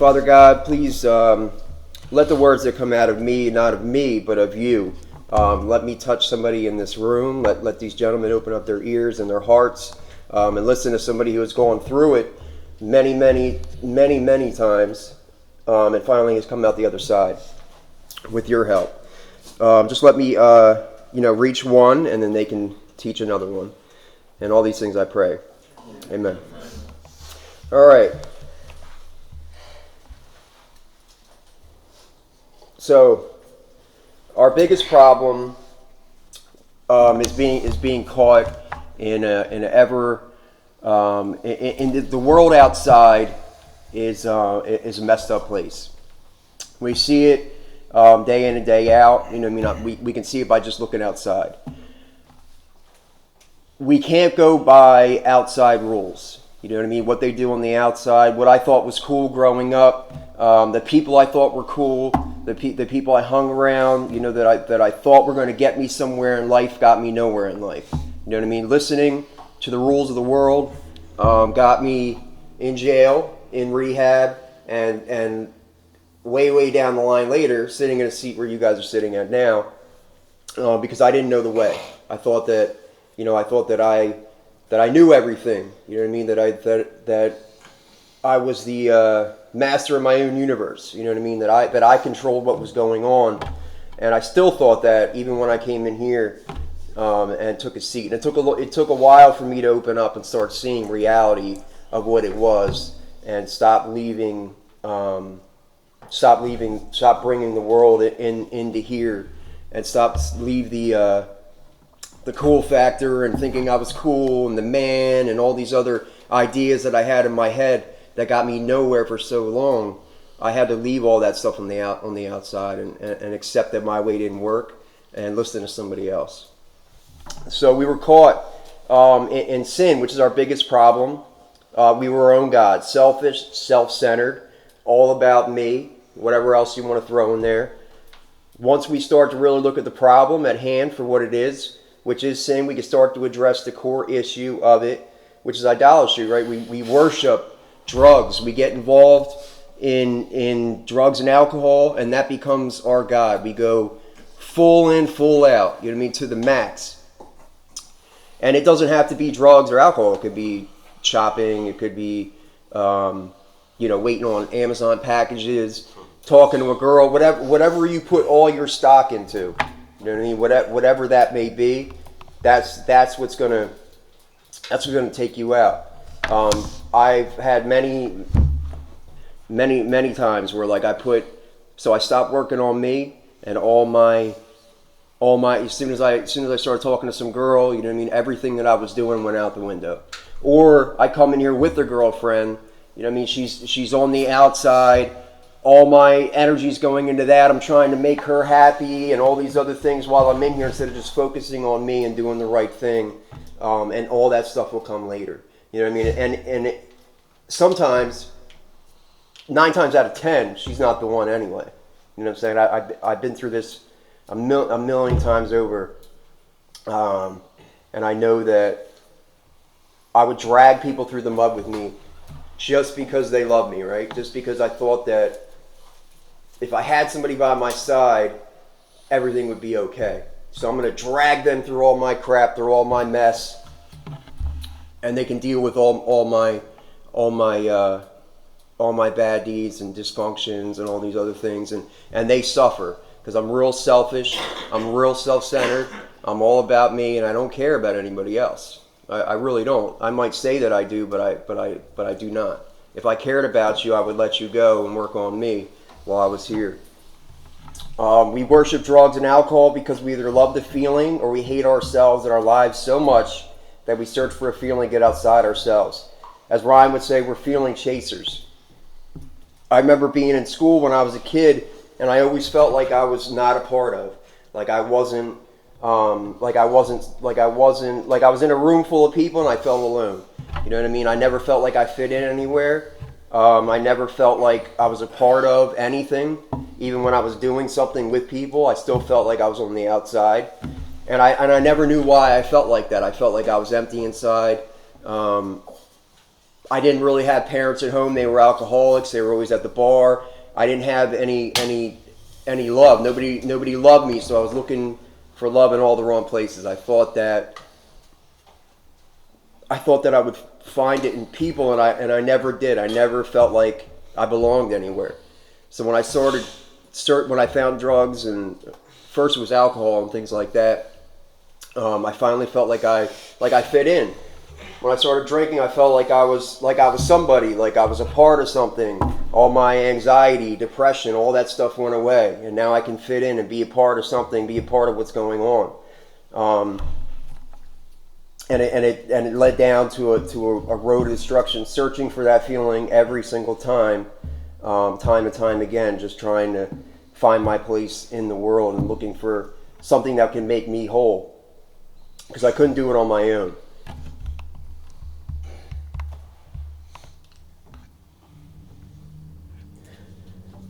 Father God, please let the words that come out of me, not of me, but of you. Let me touch somebody in this room. Let these gentlemen open up their ears and their hearts and listen to somebody who has gone through it many, many, many, many times and finally has come out the other side with your help. Just let me, reach one, and then they can teach another one. And all these things I pray. Amen. All right. So, our biggest problem is being caught in the world outside is a messed up place. We see it day in and day out. We can see it by just looking outside. We can't go by outside rules. You know what I mean? What they do on the outside, what I thought was cool growing up, the people I thought were cool, the people I hung around, that I thought were going to get me somewhere in life, got me nowhere in life. You know what I mean? Listening to the rules of the world got me in jail, in rehab, and way down the line later, sitting in a seat where you guys are sitting at now, because I didn't know the way. I thought that I knew everything. You know what I mean? That I was the master of my own universe. You know what I mean? That I controlled what was going on, and I still thought that even when I came in here and took a seat. And it took a while for me to open up and start seeing reality of what it was, and stop bringing the world into here, and leave the cool factor and thinking I was cool and the man and all these other ideas that I had in my head that got me nowhere for so long. I had to leave all that stuff on the outside and accept that my way didn't work and listen to somebody else. So we were caught in sin, which is our biggest problem. We were our own God, selfish, self-centered, all about me, whatever else you want to throw in there. Once we start to really look at the problem at hand for what it is, which is sin, we can start to address the core issue of it, which is idolatry, right? We worship drugs. We get involved in drugs and alcohol, and that becomes our God. We go full in, full out, you know what I mean, to the max. And it doesn't have to be drugs or alcohol. It could be shopping. It could be, waiting on Amazon packages, talking to a girl, whatever you put all your stock into. You know what I mean? Whatever that may be, that's what's gonna take you out. I've had many times where I stopped working on me, and all my as soon as I started talking to some girl, you know what I mean, everything that I was doing went out the window. Or I come in here with a girlfriend, you know what I mean, she's on the outside. All my energy's going into that. I'm trying to make her happy and all these other things while I'm in here, instead of just focusing on me and doing the right thing. And all that stuff will come later. You know what I mean? And sometimes, 9 times out of 10, she's not the one anyway. You know what I'm saying? I've been through this a million times over. And I know that I would drag people through the mud with me just because they love me, right? Just because I thought that if I had somebody by my side, everything would be okay. So I'm going to drag them through all my crap, through all my mess, and they can deal with all my bad deeds and dysfunctions and all these other things, and they suffer because I'm real selfish, I'm real self-centered, I'm all about me, and I don't care about anybody else. I really don't. I might say that I do, but I do not. If I cared about you, I would let you go and work on me while I was here. We worship drugs and alcohol because we either love the feeling or we hate ourselves and our lives so much that we search for a feeling to get outside ourselves. As Ryan would say, we're feeling chasers. I remember being in school when I was a kid, and I always felt like I was not a part of. Like I was in a room full of people and I felt alone. You know what I mean? I never felt like I fit in anywhere. I never felt like I was a part of anything. Even when I was doing something with people, I still felt like I was on the outside. And I never knew why I felt like that. I felt like I was empty inside. I didn't really have parents at home. They were alcoholics. They were always at the bar. I didn't have any love. Nobody loved me, so I was looking for love in all the wrong places. I thought that I would find it in people, and I never did. I never felt like I belonged anywhere. So when when I found drugs, and first it was alcohol and things like that, I finally felt like I fit in. When I started drinking, I felt like I was somebody, like I was a part of something. All my anxiety, depression, all that stuff went away, and now I can fit in and be a part of something, be a part of what's going on. And it led down to a road of destruction, searching for that feeling every single time, time and time again, just trying to find my place in the world and looking for something that can make me whole, because I couldn't do it on my own.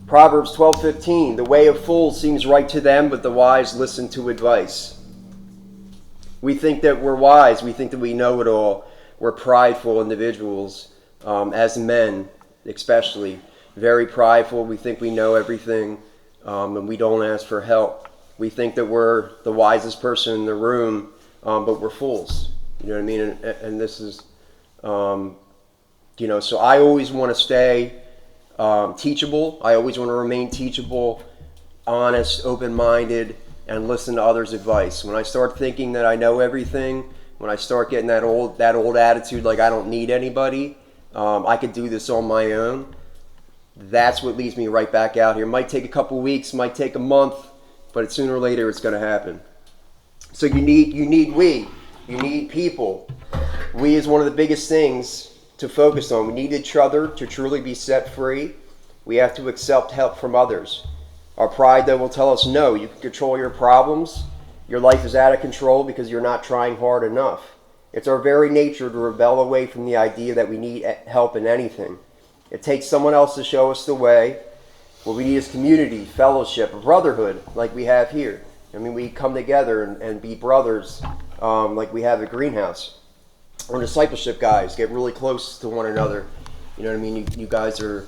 Proverbs 12:15, the way of fools seems right to them, but the wise listen to advice. We think that we're wise. We think that we know it all. We're prideful individuals, as men especially. Very prideful. We think we know everything, and we don't ask for help. We think that we're the wisest person in the room, but we're fools. You know what I mean? And this is, so I always want to stay teachable. I always want to remain teachable, honest, open-minded, and listen to others' advice. When I start thinking that I know everything, when I start getting that old attitude like I don't need anybody, I could do this on my own, that's what leads me right back out here. It might take a couple weeks, might take a month, but sooner or later it's going to happen. So you need people. We is one of the biggest things to focus on. We need each other to truly be set free. We have to accept help from others. Our pride, though, will tell us, no, you can control your problems. Your life is out of control because you're not trying hard enough. It's our very nature to rebel away from the idea that we need help in anything. It takes someone else to show us the way. What we need is community, fellowship, brotherhood, like we have here. I mean, we come together and be brothers, like we have at Greenhouse. Or discipleship guys, get really close to one another. You know what I mean? You guys are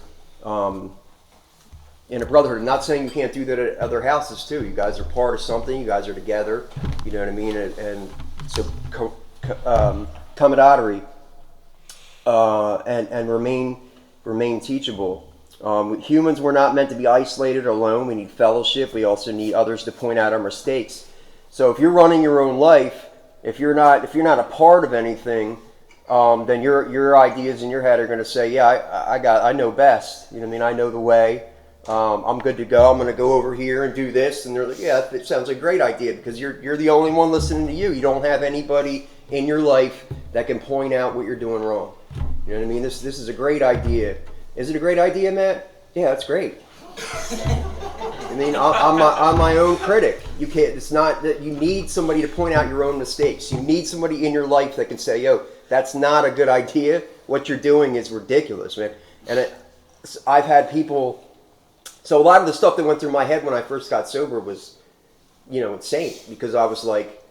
in a brotherhood. I'm not saying you can't do that at other houses too. You guys are part of something. You guys are together. You know what I mean? And so camaraderie and remain teachable. Humans were not meant to be isolated or alone. We need fellowship. We also need others to point out our mistakes. So if you're running your own life, if you're not a part of anything, then your ideas in your head are going to say, yeah, I know best. You know what I mean? I know the way. I'm good to go. I'm going to go over here and do this. And they're like, yeah, it sounds like a great idea, because you're the only one listening to you. You don't have anybody in your life that can point out what you're doing wrong. You know what I mean? This is a great idea. Is it a great idea, Matt? Yeah, that's great. I mean, I'm my own critic. You can't. It's not that you need somebody to point out your own mistakes. You need somebody in your life that can say, "Yo, that's not a good idea. What you're doing is ridiculous, man." And I've had people. So a lot of the stuff that went through my head when I first got sober was, insane, because I was like,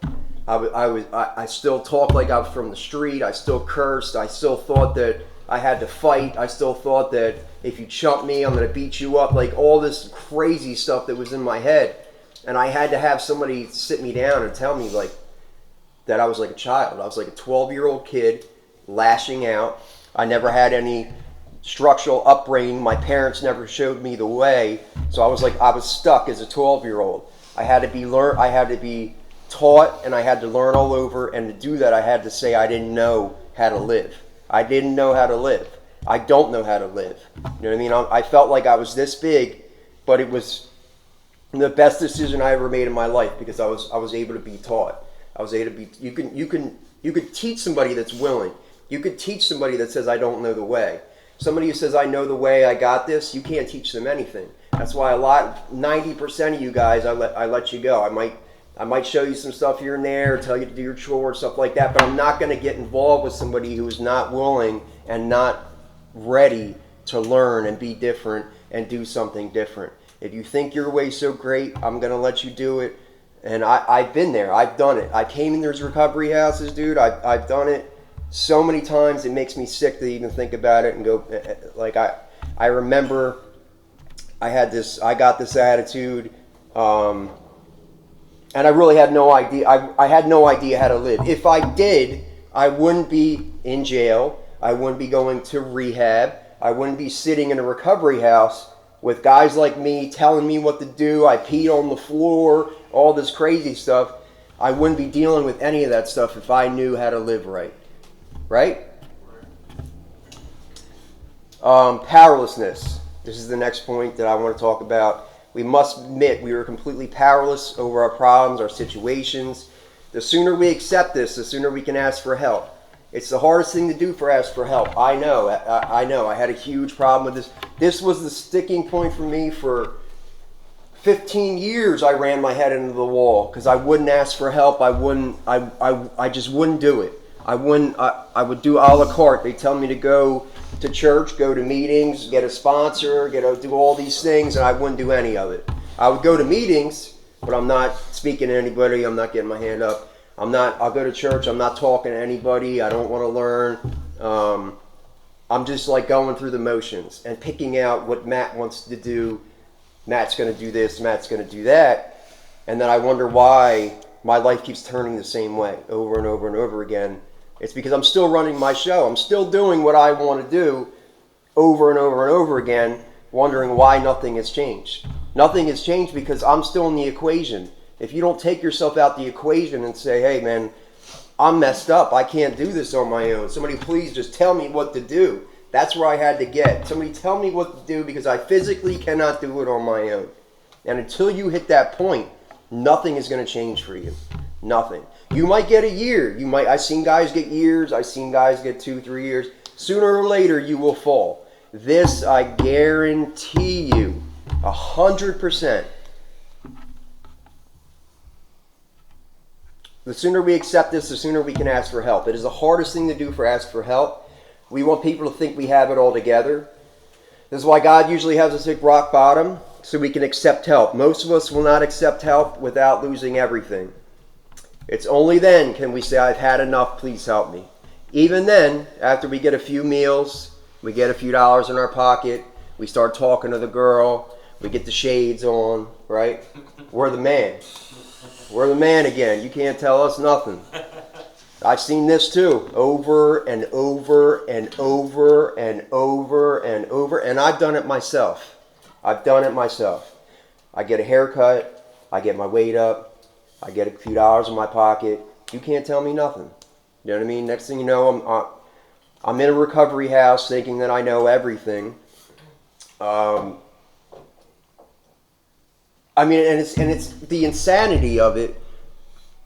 I still talked like I was from the street. I still cursed. I still thought that I had to fight. I still thought that if you chump me, I'm going to beat you up. Like all this crazy stuff that was in my head. And I had to have somebody sit me down and tell me like that I was like a child. I was like a 12-year-old kid lashing out. I never had any structural upbringing. My parents never showed me the way. So I was stuck as a 12-year-old. I had to be taught, and I had to learn all over. And to do that, I had to say I didn't know how to live. I didn't know how to live. I don't know how to live. You know what I mean? I felt like I was this big, but it was the best decision I ever made in my life, because I was able to be taught. I was able to be. You could teach somebody that's willing. You could teach somebody that says I don't know the way. Somebody who says I know the way, I got this. You can't teach them anything. That's why 90% of you guys, I let you go. I might show you some stuff here and there, tell you to do your chores, stuff like that, but I'm not going to get involved with somebody who is not willing and not ready to learn and be different and do something different. If you think your way's so great, I'm going to let you do it. And I've been there. I've done it. I came in those recovery houses, dude. I've done it. So many times it makes me sick to even think about it and go, like, I remember I got this attitude, and I really had no idea. I had no idea how to live. If I did, I wouldn't be in jail. I wouldn't be going to rehab. I wouldn't be sitting in a recovery house with guys like me telling me what to do. I peed on the floor, all this crazy stuff. I wouldn't be dealing with any of that stuff if I knew how to live right. Right? Powerlessness. This is the next point that I want to talk about. We must admit we are completely powerless over our problems, our situations. The sooner we accept this, the sooner we can ask for help. It's the hardest thing to do for ask for help. I know. I had a huge problem with this. This was the sticking point for me for 15 years. I ran my head into the wall because I wouldn't ask for help. I just wouldn't do it. I would do a la carte. They tell me to go to church, go to meetings, get a sponsor, do all these things, and I wouldn't do any of it. I would go to meetings, but I'm not speaking to anybody. I'm not getting my hand up. I'll go to church. I'm not talking to anybody. I don't want to learn. I'm just like going through the motions and picking out what Matt wants to do. Matt's going to do this. Matt's going to do that. And then I wonder why my life keeps turning the same way over and over and over again. It's because I'm still running my show. I'm still doing what I want to do over and over and over again, wondering why nothing has changed. Nothing has changed because I'm still in the equation. If you don't take yourself out the equation and say, hey man, I'm messed up. I can't do this on my own. Somebody please just tell me what to do. That's where I had to get. Somebody tell me what to do because I physically cannot do it on my own. And until you hit that point, nothing is going to change for you. Nothing. You might get a year. I've seen guys get years. I've seen guys get 2-3 years. Sooner or later, you will fall. This I guarantee you, 100%. The sooner we accept this, the sooner we can ask for help. It is the hardest thing to do for ask for help. We want people to think we have it all together. This is why God usually has us hit rock bottom, so we can accept help. Most of us will not accept help without losing everything. It's only then can we say, I've had enough, please help me. Even then, after we get a few meals, we get a few dollars in our pocket, we start talking to the girl, we get the shades on, right? We're the man. We're the man again. You can't tell us nothing. I've seen this too, over and over and over and over and over, and I've done it myself. I get a haircut, I get my weight up, I get a few dollars in my pocket. You can't tell me nothing. You know what I mean? Next thing you know, I'm in a recovery house thinking that I know everything. And it's the insanity of it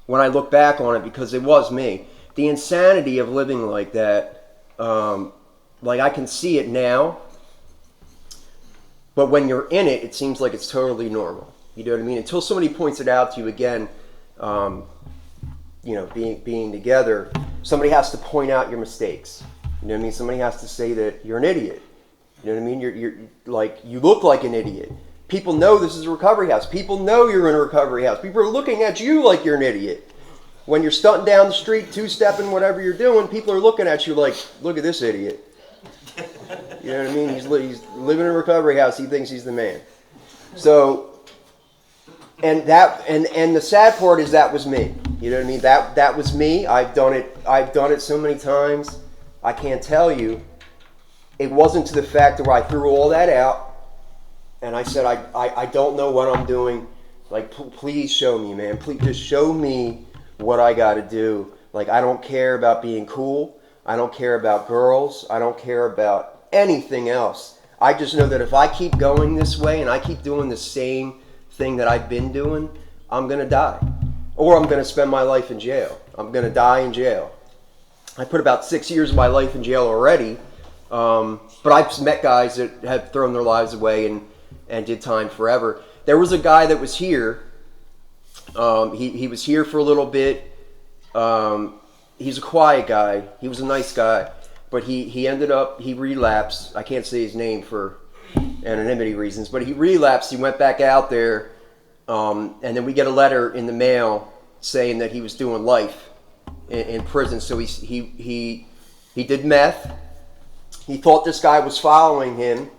when I look back on it, because it was me. The insanity of living like that, like I can see it now, but when you're in it, it seems like it's totally normal. You know what I mean? Until somebody points it out to you again, being together, somebody has to point out your mistakes. You know what I mean? Somebody has to say that you're an idiot. You know what I mean? You're like, you look like an idiot. People know this is a recovery house. People know you're in a recovery house. People are looking at you like you're an idiot. When you're stunting down the street, two-stepping, whatever you're doing, people are looking at you like, look at this idiot. You know what I mean? He's living in a recovery house. He thinks he's the man. So, and the sad part is that was me. You know what I mean? That was me. I've done it so many times. I can't tell you. It wasn't to the fact where I threw all that out and I said, I don't know what I'm doing. Like, please show me, man. Please just show me what I got to do. Like, I don't care about being cool. I don't care about girls. I don't care about anything else. I just know that if I keep going this way and I keep doing the same thing that I've been doing, I'm going to die. Or I'm going to spend my life in jail. I'm going to die in jail. I put about 6 years of my life in jail already. But I've met guys that have thrown their lives away and did time forever. There was a guy that was here. He was here for a little bit. He's a quiet guy. He was a nice guy. But he ended up, he relapsed. I can't say his name for anonymity reasons. But he relapsed. He went back out there. And then we get a letter in the mail saying that he was doing life in prison. So he He did meth. He thought this guy was following him.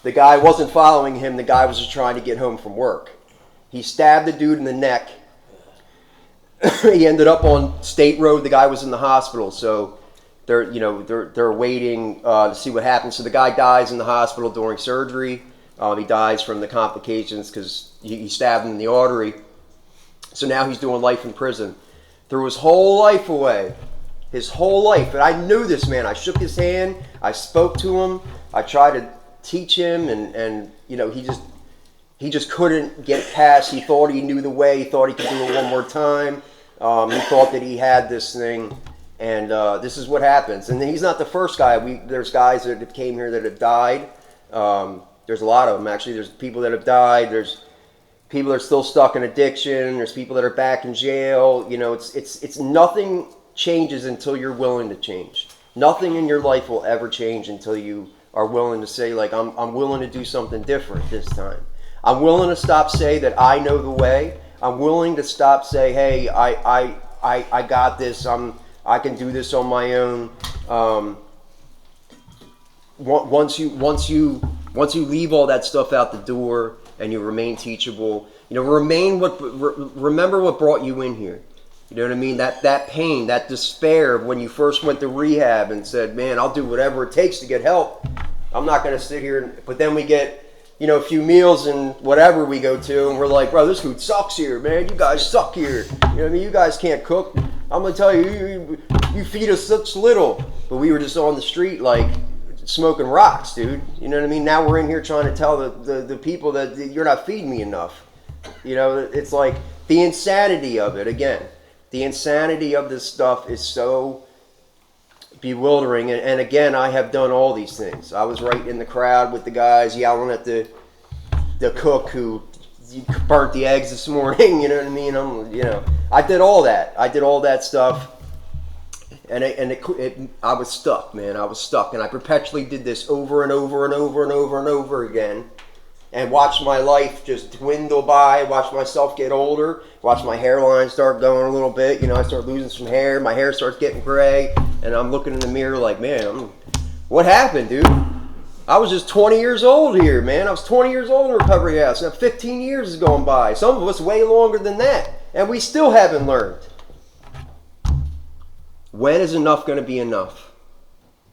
The guy wasn't following him. The guy was just trying to get home from work. He stabbed the dude in the neck. He ended up on State Road. The guy was in the hospital, so they're waiting to see what happens. So the guy dies in the hospital during surgery. He dies from the complications because he stabbed him in the artery. So now he's doing life in prison. Threw his whole life away. His whole life. And I knew this man. I shook his hand. I spoke to him. I tried to teach him, and he just couldn't get past. He thought he knew the way. He thought he could do it one more time. He thought that he had this thing. And this is what happens. And he's not the first guy. There's guys that came here that have died. There's a lot of them, actually. There's people that have died. There's people that are still stuck in addiction. There's people that are back in jail. It's nothing changes until you're willing to change. Nothing in your life will ever change until you are willing to say, like, I'm willing to do something different this time. I'm willing to stop saying that I know the way. I'm willing to stop say, hey, I got this. I can do this on my own. Once you leave all that stuff out the door and you remain teachable, remember what brought you in here. You know what I mean? That pain, that despair of when you first went to rehab and said, man, I'll do whatever it takes to get help. I'm not going to sit here. But then we get, a few meals and whatever we go to, and we're like, bro, this food sucks here, man. You guys suck here. You know what I mean? You guys can't cook. I'm going to tell you, you feed us such little. But we were just on the street, like, smoking rocks, dude. You know what I mean? Now we're in here trying to tell the people that you're not feeding me enough. It's like the insanity of it, again. The insanity of this stuff is so bewildering. And again, I have done all these things. I was right in the crowd with the guys yelling at the cook who burnt the eggs this morning. You know what I mean? I did all that. I did all that stuff. And I was stuck, man. I was stuck. And I perpetually did this over and over and over and over and over again. And watched my life just dwindle by, watched myself get older, watched my hairline start going a little bit. I start losing some hair, my hair starts getting gray, and I'm looking in the mirror like, man, what happened, dude? I was just 20 years old here, man. I was 20 years old in recovery house. Now 15 years has gone by. Some of us way longer than that, and we still haven't learned. When is enough going to be enough?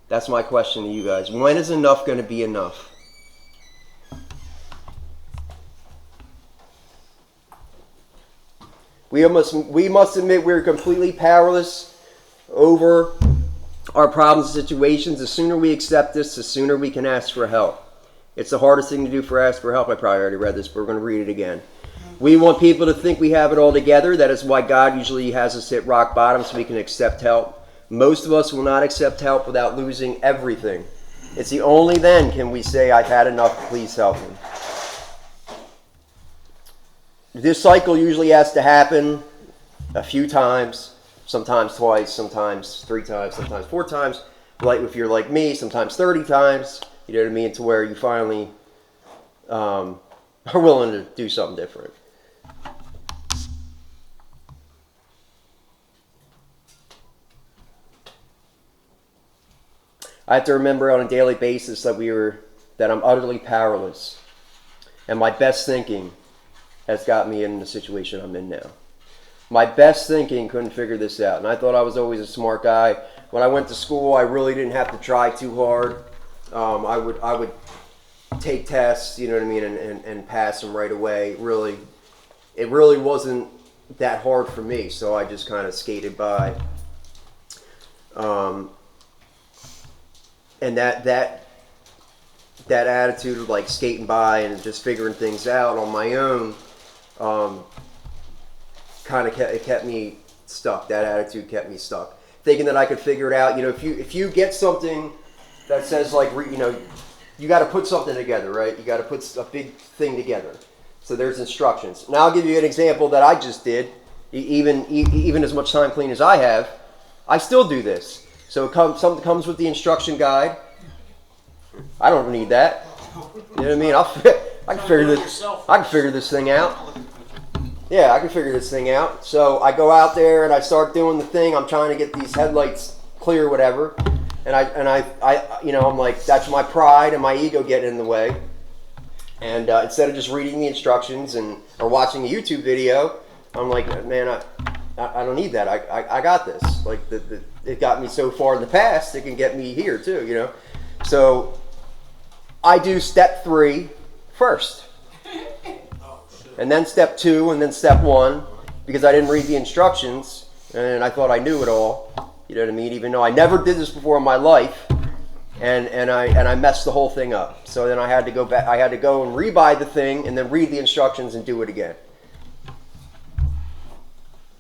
That's my question to you guys. When is enough going to be enough? We must admit we're completely powerless over our problems and situations. The sooner we accept this, the sooner we can ask for help. It's the hardest thing to do for ask for help. I probably already read this, but we're going to read it again. We want people to think we have it all together. That is why God usually has us hit rock bottom so we can accept help. Most of us will not accept help without losing everything. It's the only then can we say, I've had enough, please help me. This cycle usually has to happen a few times, sometimes twice, sometimes 3 times, sometimes 4 times. Like if you're like me, sometimes 30 times, you know what I mean, to where you finally are willing to do something different. I have to remember on a daily basis that I'm utterly powerless. And my best thinking has got me in the situation I'm in now. My best thinking couldn't figure this out. And I thought I was always a smart guy. When I went to school, I really didn't have to try too hard. I would take tests, you know what I mean, and pass them right away. It really wasn't that hard for me. So I just kind of skated by. And that attitude of like skating by and just figuring things out on my own, kind of kept me stuck. That attitude kept me stuck, thinking that I could figure it out. If you get something that says like, you got to put something together, right? You got to put a big thing together. So there's instructions. Now I'll give you an example that I just did. Even as much time clean as I have, I still do this. So something comes with the instruction guide. I don't need that. You know what I mean? I can figure this thing out. Yeah, I can figure this thing out. So I go out there and I start doing the thing. I'm trying to get these headlights clear, whatever. I'm like, that's my pride and my ego getting in the way. And instead of just reading the instructions or watching a YouTube video, I'm like, man, I don't need that. I got this. Like it got me so far in the past, it can get me here too, So I do step 3 first. And then step 2 and then step 1, because I didn't read the instructions and I thought I knew it all. You know what I mean? Even though I never did this before in my life, and I messed the whole thing up. So then I had to go back. I had to go and rebuy the thing and then read the instructions and do it again.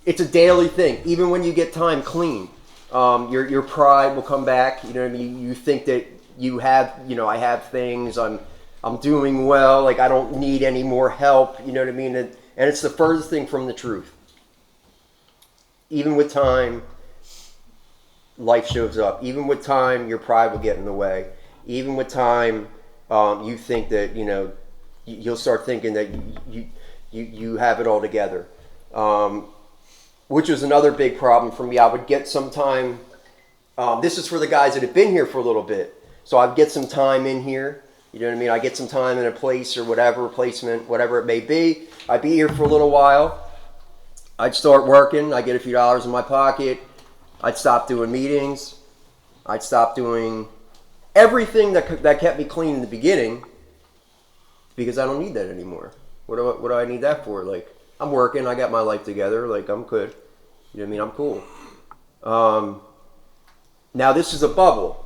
It's a daily thing. Even when you get time clean, your pride will come back. You know what I mean? You think that you have, I have things. I'm doing well. Like I don't need any more help. You know what I mean? And it's the furthest thing from the truth. Even with time, life shows up. Even with time, your pride will get in the way. Even with time, you think that you'll start thinking that you have it all together, which was another big problem for me. I would get some time. This is for the guys that have been here for a little bit, so I'd get some time in here. You know what I mean? I get some time in a place or whatever, placement, whatever it may be. I'd be here for a little while. I'd start working. I get a few dollars in my pocket. I'd stop doing meetings. I'd stop doing everything that kept me clean in the beginning, because I don't need that anymore. What do I need that for? Like, I'm working. I got my life together. Like, I'm good. You know what I mean? I'm cool. Now, this is a bubble,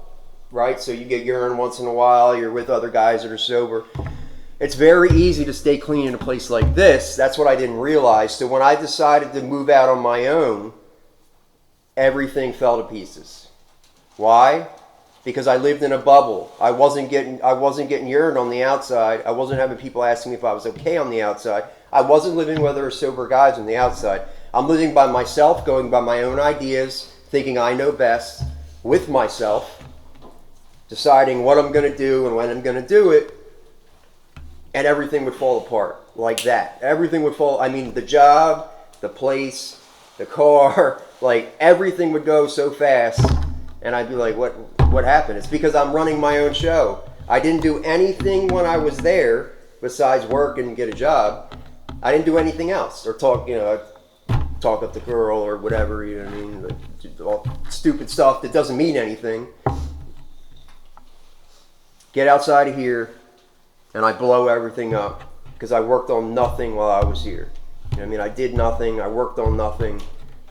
right? So you get urine once in a while. You're with other guys that are sober. It's very easy to stay clean in a place like this. That's what I didn't realize. So when I decided to move out on my own, everything fell to pieces. Why? Because I lived in a bubble. I wasn't getting urine on the outside. I wasn't having people asking me if I was okay on the outside. I wasn't living with other sober guys on the outside. I'm living by myself, going by my own ideas, thinking I know best, with myself, deciding what I'm going to do and when I'm going to do it, and everything would fall apart like that. Everything would fall. I mean, the job, the place, the car, like everything would go so fast, and I'd be like, what happened? It's because I'm running my own show. I didn't do anything when I was there besides work and get a job. I didn't do anything else, or talk up the girl or whatever, you know what I mean? Like, all stupid stuff that doesn't mean anything. Get outside of here, and I blow everything up because I worked on nothing while I was here. You know what I mean? I did nothing. I worked on nothing.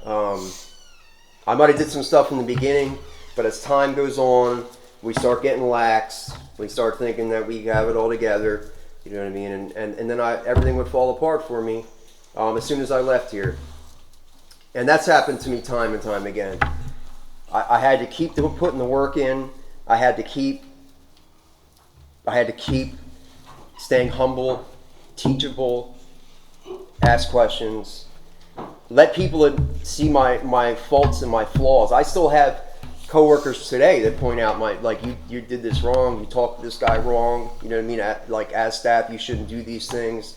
I might have did some stuff in the beginning, but as time goes on, we start getting lax. We start thinking that we have it all together. You know what I mean? And then everything would fall apart for me as soon as I left here. And that's happened to me time and time again. I had to keep putting the work in. I had to keep staying humble, teachable, ask questions, let people see my faults and my flaws. I still have coworkers today that point out you did this wrong, you talked to this guy wrong, you know what I mean? As staff, you shouldn't do these things.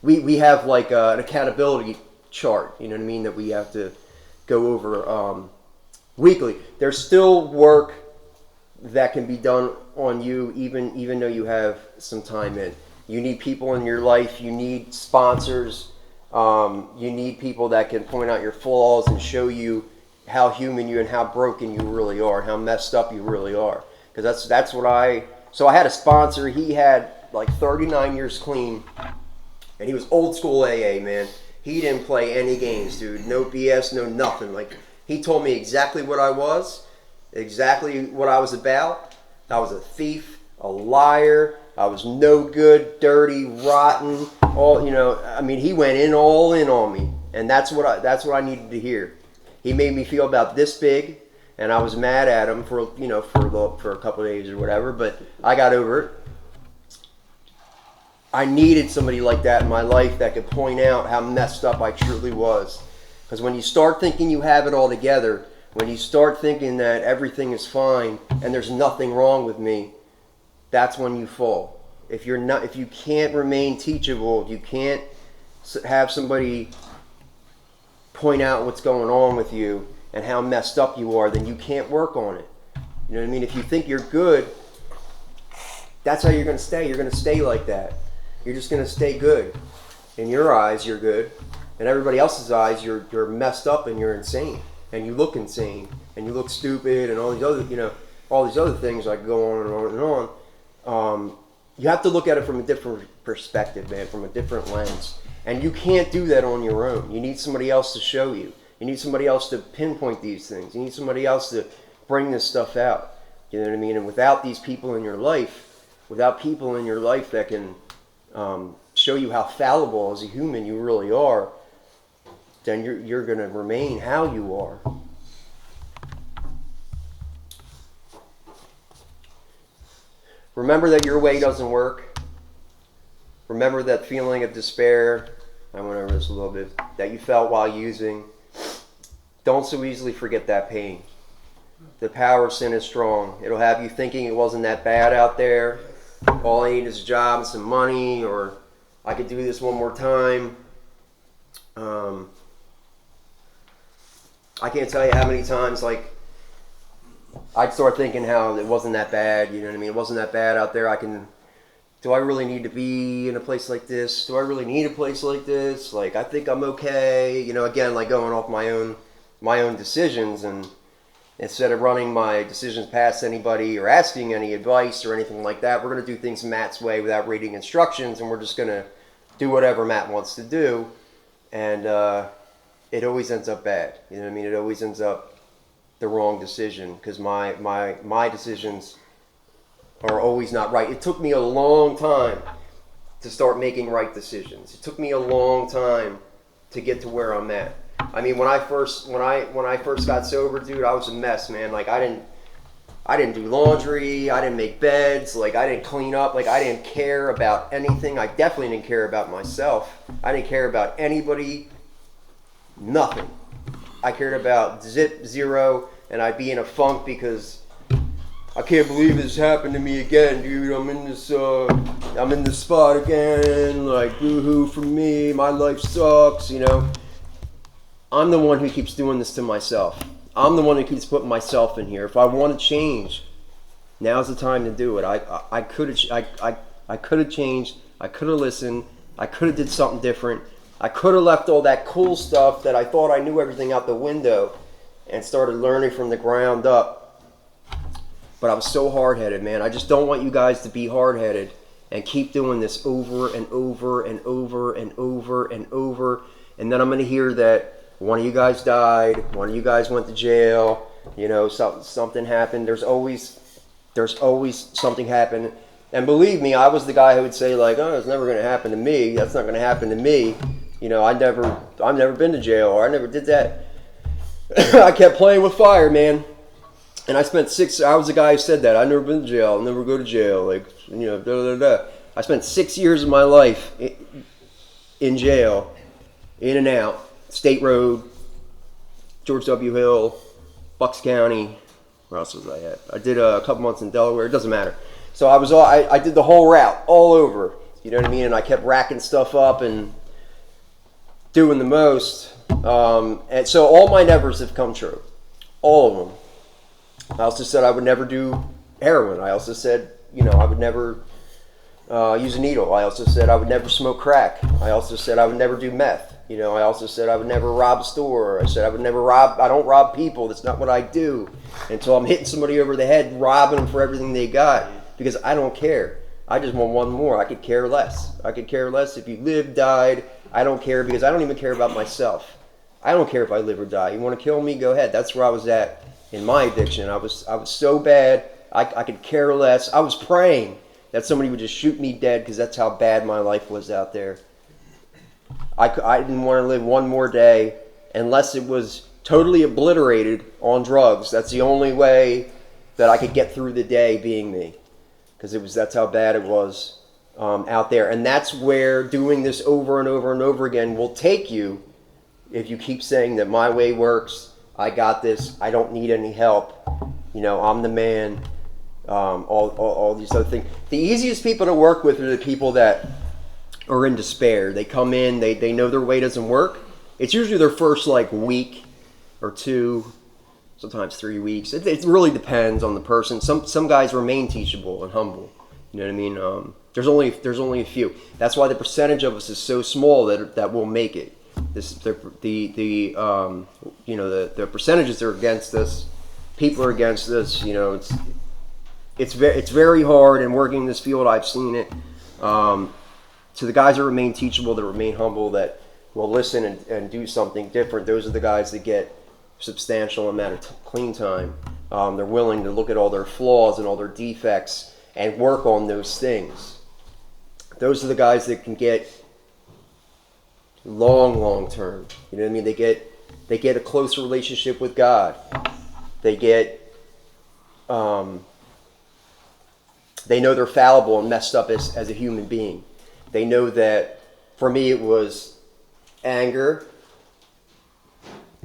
We have like an accountability chart, you know what I mean, that we have to go over weekly. There's still work that can be done on you, even though you have some time in. You need people in your life. You need sponsors. You need people that can point out your flaws and show you how human you and how broken you really are, how messed up you really are. Because that's what So I had a sponsor. He had like 39 years clean, and he was old school AA, man. He didn't play any games, dude. No BS, no nothing. Like, he told me exactly what I was, exactly what I was about. I was a thief, a liar. I was no good, dirty, rotten. He went all in on me, and that's what I needed to hear. He made me feel about this big, and I was mad at him for a couple of days or whatever. But I got over it. I needed somebody like that in my life that could point out how messed up I truly was. Because when you start thinking you have it all together, when you start thinking that everything is fine and there's nothing wrong with me, that's when you fall. If you can't remain teachable, if you can't have somebody point out what's going on with you, and how messed up you are, then you can't work on it. You know what I mean? If you think you're good, that's how you're going to stay. You're going to stay like that. You're just going to stay good. In your eyes, you're good. In everybody else's eyes, you're messed up and you're insane. And you look insane. And you look stupid and all these other, all these other things like go on and on and on. You have to look at it from a different perspective, man, from a different lens. And you can't do that on your own. You need somebody else to show you. You need somebody else to pinpoint these things. You need somebody else to bring this stuff out. You know what I mean? And without these people in your life, without people in your life that can show you how fallible as a human you really are, then you're going to remain how you are. Remember that your way doesn't work. Remember that feeling of despair, I went over this a little bit, that you felt while using. Don't so easily forget that pain. The power of sin is strong. It'll have you thinking it wasn't that bad out there. All I need is a job and some money, or I could do this one more time. I can't tell you how many times, like, I'd start thinking how it wasn't that bad, you know what I mean? It wasn't that bad out there. Do I really need to be in a place like this? Do I really need a place like this? Like, I think I'm okay. Again, like going off my own decisions, and instead of running my decisions past anybody or asking any advice or anything like that, we're going to do things Matt's way without reading instructions, and we're just going to do whatever Matt wants to do. And it always ends up bad. You know what I mean? It always ends up the wrong decision, because my decisions are always not right. It took me a long time to start making right decisions. It took me a long time to get to where I'm at. I mean, when I first got sober, dude, I was a mess, man. Like, I didn't do laundry, I didn't make beds, like, I didn't clean up, like, I didn't care about anything. I definitely didn't care about myself. I didn't care about anybody, nothing. I cared about zero, and I'd be in a funk because I can't believe this happened to me again, dude. I'm in this spot again, like, boo-hoo for me, my life sucks, I'm the one who keeps doing this to myself. I'm the one who keeps putting myself in here. If I want to change, now's the time to do it. I could have changed. I could have listened. I could have did something different. I could have left all that cool stuff that I thought I knew everything out the window and started learning from the ground up. But I was so hard-headed, man. I just don't want you guys to be hard-headed and keep doing this over and over and over and over and over. And then I'm going to hear that one of you guys died, one of you guys went to jail, something happened. There's always something happen. And believe me, I was the guy who would say, like, oh, it's never going to happen to me. That's not going to happen to me. I've never been to jail, or I never did that. I kept playing with fire, man. And I was the guy who said that. I've never been to jail. I'll never go to jail. Like, I spent 6 years of my life in jail, in and out. State Road, George W. Hill, Bucks County. Where else was I at? I did a couple months in Delaware. It doesn't matter. So I did the whole route, all over. You know what I mean? And I kept racking stuff up and doing the most. And so all my nevers have come true. All of them. I also said I would never do heroin. I also said, I would never use a needle. I also said I would never smoke crack. I also said I would never do meth. I also said I would never rob a store. I said I don't rob people. That's not what I do. Until I'm hitting somebody over the head, robbing them for everything they got. Because I don't care. I just want one more. I could care less. I could care less if you lived, died. I don't care, because I don't even care about myself. I don't care if I live or die. You want to kill me? Go ahead. That's where I was at in my addiction. I was so bad, I could care less. I was praying that somebody would just shoot me dead, because that's how bad my life was out there. I didn't want to live one more day unless it was totally obliterated on drugs. That's the only way that I could get through the day being me, because that's how bad it was out there. And that's where doing this over and over and over again will take you, if you keep saying that my way works, I got this, I don't need any help, I'm the man, all these other things. The easiest people to work with are the people that are in despair. They come in, they know their way doesn't work. It's usually their first week or two sometimes 3 weeks. It really depends on the person. Some guys remain teachable and humble. You know what I mean? There's only a few. That's why the percentage of us is so small that will make it. The percentages are against us. People are against us. You know, it's very hard. And working in this field, I've seen it. To the guys that remain teachable, that remain humble, that will listen and do something different, those are the guys that get substantial amount of clean time. They're willing to look at all their flaws and all their defects and work on those things. Those are the guys that can get long term. You know what I mean? They get a closer relationship with God. They get they know they're fallible and messed up as a human being. They know that. For me, it was anger,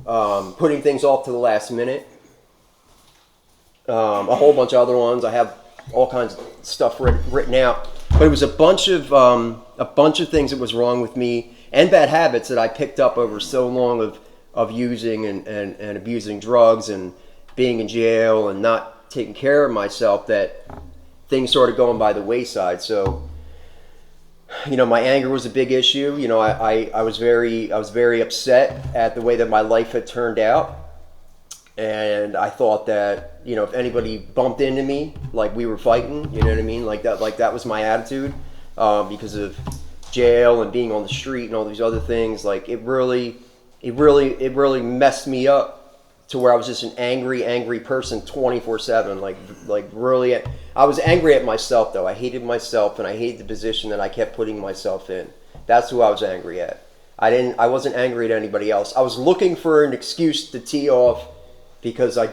putting things off to the last minute, a whole bunch of other ones. I have all kinds of stuff written out, but it was a bunch of things that was wrong with me and bad habits that I picked up over so long of using and abusing drugs and being in jail and not taking care of myself, that things started going by the wayside. So, you know, my anger was a big issue. You know, I was very upset at the way that my life had turned out. And I thought that, you know, if anybody bumped into me, like we were fighting, you know what I mean? Like that was my attitude, because of jail and being on the street and all these other things. Like it really messed me up to where I was just an angry person 24/7. Like really, I was angry at myself though. I hated myself and I hated the position that I kept putting myself in. That's who I was angry at. I wasn't angry at anybody else. I was looking for an excuse to tee off, because I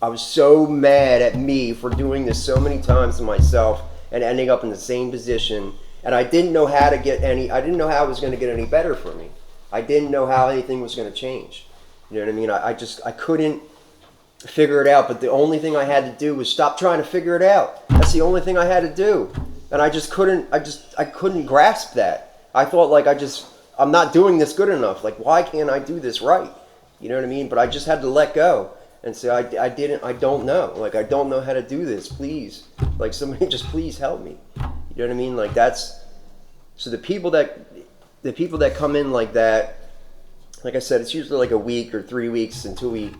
was so mad at me for doing this so many times to myself and ending up in the same position. And I didn't know how it was going to get any better for me. I didn't know how anything was going to change. You know what I mean? I couldn't figure it out, but the only thing I had to do was stop trying to figure it out. That's the only thing I had to do. And I couldn't grasp that. I thought like I'm not doing this good enough. Like, why can't I do this right? You know what I mean? But I just had to let go and say, I don't know. Like, I don't know how to do this. Please. Like, somebody just please help me. You know what I mean? Like, so the people that come in like that, like I said, it's usually like a week or 3 weeks until we,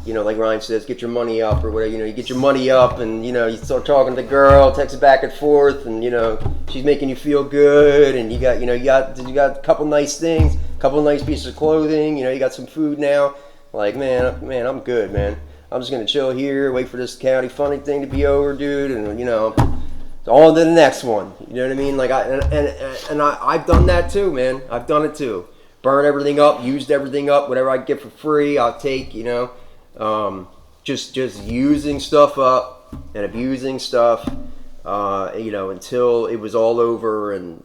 you know, like Ryan says, get your money up or whatever. You know, you get your money up and, you know, you start talking to the girl, text it back and forth, and, you know, she's making you feel good, and you got a couple nice things, a couple nice pieces of clothing, you know, you got some food now. Like, man, I'm good, man. I'm just gonna chill here, wait for this county funding thing to be over, dude, and, you know, on to the next one. You know what I mean? Like, I've done that too, man. I've done it too. Burned everything up, used everything up, whatever I get for free, I'll take, you know. Just using stuff up and abusing stuff, you know, until it was all over, and,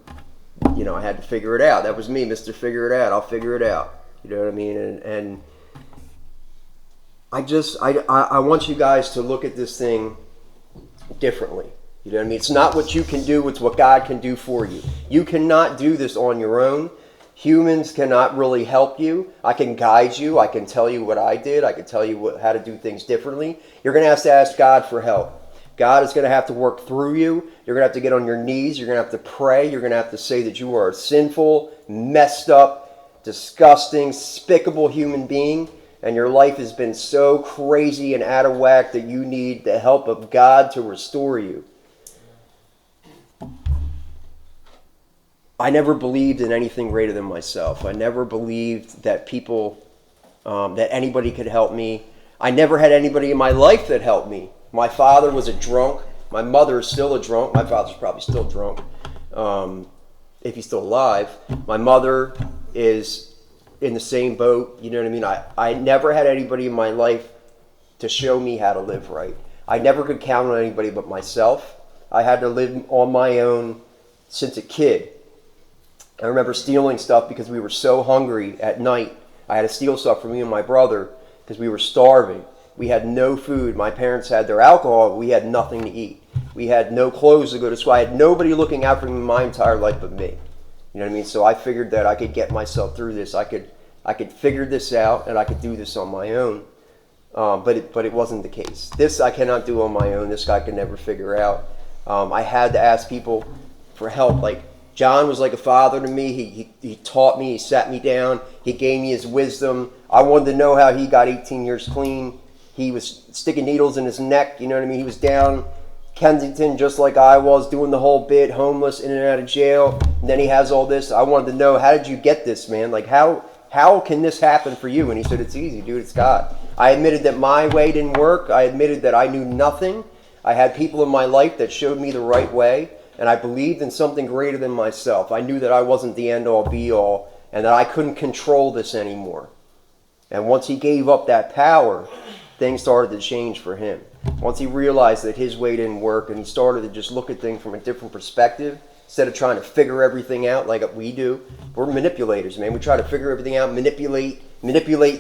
you know, I had to figure it out. That was me, Mr. Figure It Out. I'll figure it out. You know what I mean? And I want you guys to look at this thing differently. You know what I mean? It's not what you can do, it's what God can do for you. You cannot do this on your own. Humans cannot really help you. I can guide you. I can tell you what I did. I can tell you how to do things differently. You're going to have to ask God for help. God is going to have to work through you. You're going to have to get on your knees. You're going to have to pray. You're going to have to say that you are a sinful, messed up, disgusting, despicable human being, and your life has been so crazy and out of whack that you need the help of God to restore you. I never believed in anything greater than myself. I never believed that that anybody could help me. I never had anybody in my life that helped me. My father was a drunk. My mother is still a drunk. My father's probably still drunk, if he's still alive. My mother is in the same boat. You know what I mean? I never had anybody in my life to show me how to live right. I never could count on anybody but myself. I had to live on my own since a kid. I remember stealing stuff because we were so hungry at night. I had to steal stuff from me and my brother because we were starving. We had no food. My parents had their alcohol, but we had nothing to eat. We had no clothes to go to school. I had nobody looking out for me my entire life but me. You know what I mean? So I figured that I could get myself through this. I could I could figure this out and I could do this on my own. But it wasn't the case. This I cannot do on my own. This guy could never figure out. I had to ask people for help. Like John was like a father to me. He taught me. He sat me down. He gave me his wisdom. I wanted to know how he got 18 years clean. He was sticking needles in his neck. You know what I mean? He was down Kensington just like I was, doing the whole bit, homeless, in and out of jail. And then he has all this. I wanted to know, how did you get this, man? Like how can this happen for you? And he said, it's easy, dude. It's God. I admitted that my way didn't work. I admitted that I knew nothing. I had people in my life that showed me the right way, and I believed in something greater than myself. I knew that I wasn't the end-all, be-all, and that I couldn't control this anymore. And once he gave up that power, things started to change for him. Once he realized that his way didn't work, and he started to just look at things from a different perspective, instead of trying to figure everything out like we do. We're manipulators, man. We try to figure everything out, manipulate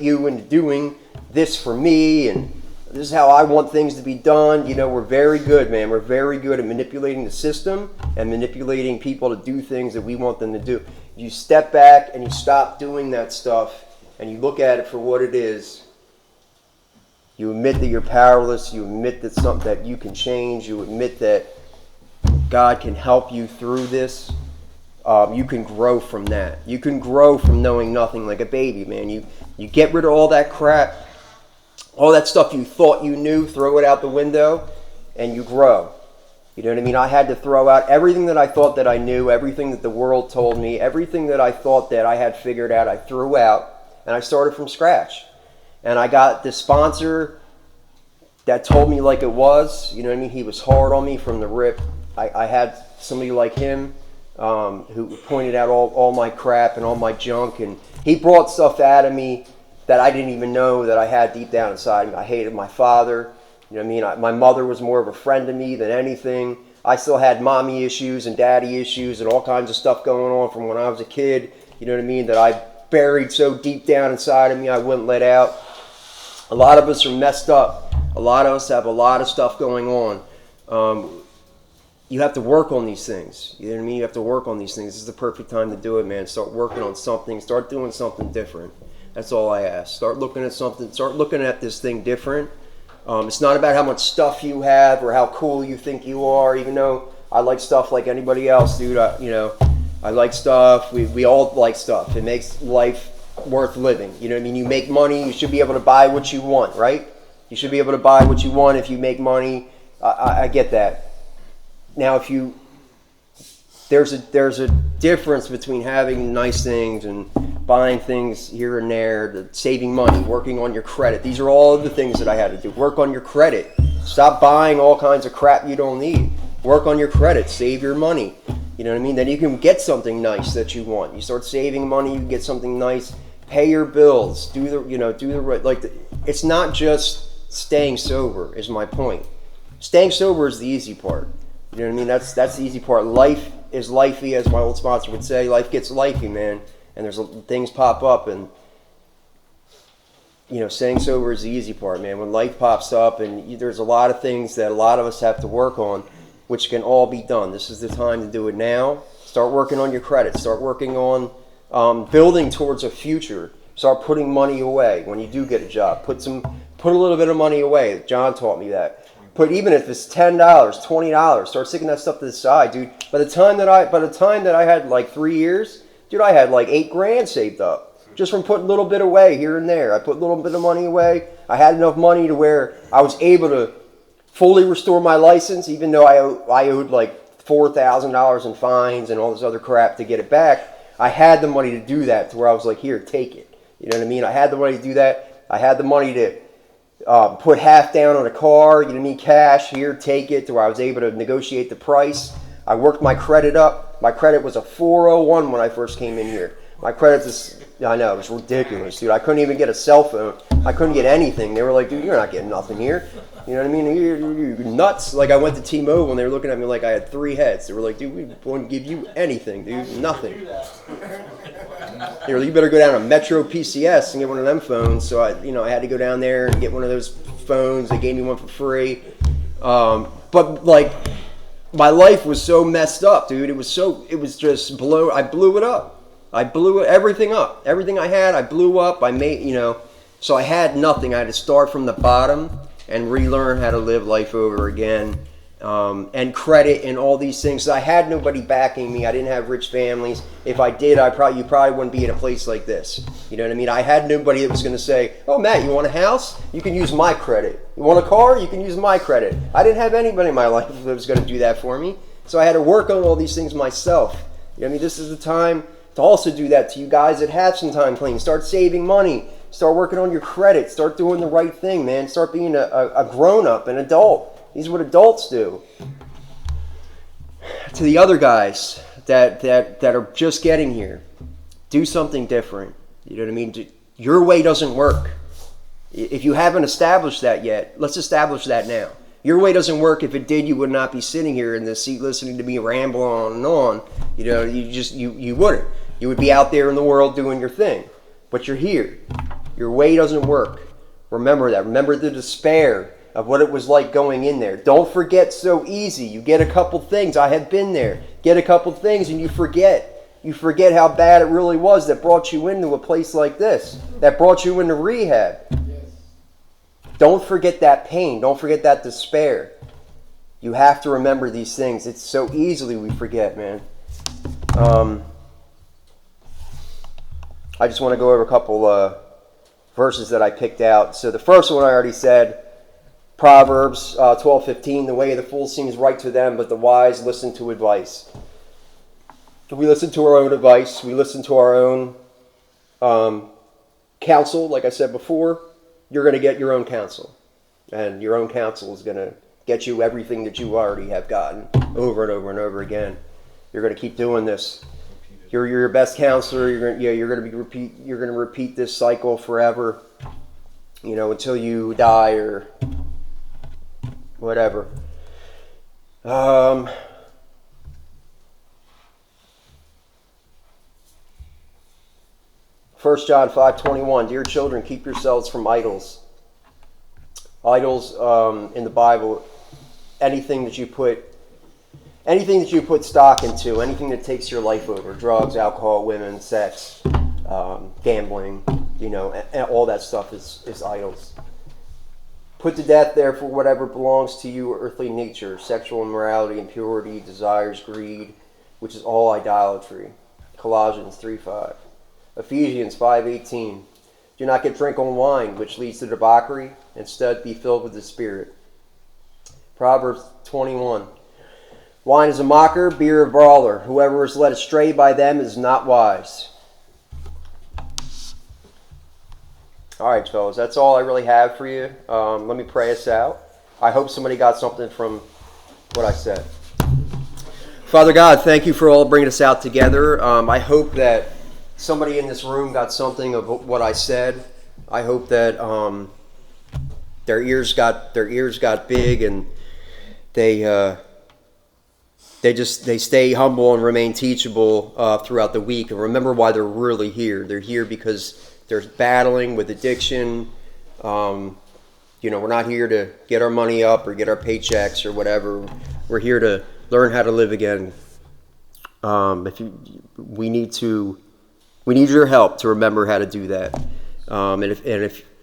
you into doing this for me, and this is how I want things to be done. You know, we're very good, man. We're very good at manipulating the system and manipulating people to do things that we want them to do. You step back and you stop doing that stuff and you look at it for what it is. You admit that you're powerless. You admit that something that you can change. You admit that God can help you through this. You can grow from that. You can grow from knowing nothing, like a baby, man. You get rid of all that crap, all that stuff you thought you knew, throw it out the window, and you grow. You know what I mean? I had to throw out everything that I thought that I knew, everything that the world told me, everything that I thought that I had figured out, I threw out, and I started from scratch. And I got the sponsor that told me like it was. You know what I mean? He was hard on me from the rip. I had somebody like him who pointed out all my crap and all my junk, and he brought stuff out of me that I didn't even know that I had deep down inside me. I hated my father. You know what I mean? My mother was more of a friend to me than anything. I still had mommy issues and daddy issues and all kinds of stuff going on from when I was a kid. You know what I mean? That I buried so deep down inside of me I wouldn't let out. A lot of us are messed up. A lot of us have a lot of stuff going on. You have to work on these things. You know what I mean? You have to work on these things. This is the perfect time to do it, man. Start working on something. Start doing something different. That's all I ask. Start looking at something. Start looking at this thing different. It's not about how much stuff you have or how cool you think you are, even though I like stuff like anybody else, dude. I like stuff. We all like stuff. It makes life worth living. You know what I mean? You make money. You should be able to buy what you want, right? You should be able to buy what you want if you make money. I get that. Now, there's a difference between having nice things and buying things here and there, saving money, working on your credit. These are all the things that I had to do. Work on your credit. Stop buying all kinds of crap you don't need. Work on your credit. Save your money. You know what I mean? Then you can get something nice that you want. You start saving money, you get something nice. Pay your bills. Do the right. It's not just staying sober. Is my point. Staying sober is the easy part. You know what I mean? That's the easy part. Life is lifey, as my old sponsor would say. Life gets lifey, man. And there's things pop up, and staying sober is the easy part, man. When life pops up, and there's a lot of things that a lot of us have to work on, which can all be done. This is the time to do it now. Start working on your credit. Start working on building towards a future. Start putting money away when you do get a job. Put a little bit of money away. John taught me that. Even if it's $10, $20, start sticking that stuff to the side, dude. By the time that I had like 3 years, dude, I had like $8,000 saved up just from putting a little bit away here and there. I put a little bit of money away. I had enough money to where I was able to fully restore my license, even though I owed like $4,000 in fines and all this other crap to get it back. I had the money to do that, to where I was like, here, take it. You know what I mean? I had the money to do that. I had the money to put half down on a car, you know what I mean, cash, here, take it, to where I was able to negotiate the price. I worked my credit up. My credit was a 401 when I first came in here. My credit I know, it was ridiculous, dude. I couldn't even get a cell phone. I couldn't get anything. They were like, dude, you're not getting nothing here. You know what I mean? You're nuts. Like, I went to T-Mobile, and they were looking at me like I had 3 heads. They were like, dude, we won't give you anything, dude. Nothing. They were like, you better go down to Metro PCS and get one of them phones. So I had to go down there and get one of those phones. They gave me one for free. But like, my life was so messed up, dude. I blew it up. I blew everything up. Everything I had, I blew up. I made, so I had nothing. I had to start from the bottom and relearn how to live life over again. And credit and all these things. So I had nobody backing me. I didn't have rich families. If I did, you probably wouldn't be in a place like this. You know what I mean? I had nobody that was going to say, "Oh, Matt, you want a house? You can use my credit. You want a car? You can use my credit." I didn't have anybody in my life that was going to do that for me. So I had to work on all these things myself. You know what I mean? This is the time to also do that to you guys that have some time clean. Start saving money. Start working on your credit. Start doing the right thing, man. Start being a grown-up, an adult. These are what adults do. To the other guys that are just getting here, do something different. You know what I mean? Your way doesn't work. If you haven't established that yet, let's establish that now. Your way doesn't work. If it did, you would not be sitting here in this seat listening to me ramble on and on. You wouldn't. You would be out there in the world doing your thing. But you're here. Your way doesn't work. Remember that. Remember the despair of what it was like going in there. Don't forget so easy. You get a couple things. I have been there. Get a couple things and you forget. You forget how bad it really was that brought you into a place like this. That brought you into rehab. Don't forget that pain. Don't forget that despair. You have to remember these things. It's so easily we forget, man. I just want to go over a couple verses that I picked out. So the first one I already said, Proverbs 12:15, the way of the fool seems right to them, but the wise listen to advice. We listen to our own advice. We listen to our own counsel. Like I said before, you're going to get your own counsel. And your own counsel is going to get you everything that you already have gotten over and over and over again. You're going to keep doing this. You're your best counselor. You're going to repeat this cycle forever, until you die or whatever. 1 John 5:21, dear children, keep yourselves from idols. Idols in the Bible, anything that you put stock into, anything that takes your life over, drugs, alcohol, women, sex, gambling, and all that stuff is idols. Put to death, therefore, whatever belongs to you, earthly nature, sexual immorality, impurity, desires, greed, which is all idolatry. Colossians 3:5. Ephesians 5:18. Do not get drunk on wine, which leads to debauchery. Instead, be filled with the Spirit. Proverbs 21. Wine is a mocker, beer a brawler. Whoever is led astray by them is not wise. All right, fellas, that's all I really have for you. Let me pray us out. I hope somebody got something from what I said. Father God, thank you for all bringing us out together. I hope that somebody in this room got something of what I said. I hope that their ears got big and they stay humble and remain teachable throughout the week, and remember why they're really here. They're here because they're battling with addiction. We're not here to get our money up or get our paychecks or whatever. We're here to learn how to live again. We need your help to remember how to do that.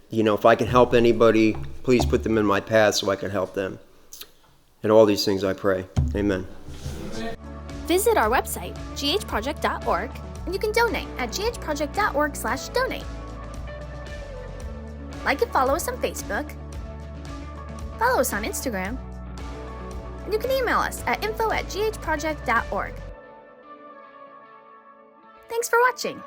If I can help anybody, please put them in my path so I can help them. And all these things I pray. Amen. Visit our website, ghproject.org, and you can donate at ghproject.org/donate. Like and follow us on Facebook. Follow us on Instagram. And you can email us at info@ghproject.org. Thanks for watching.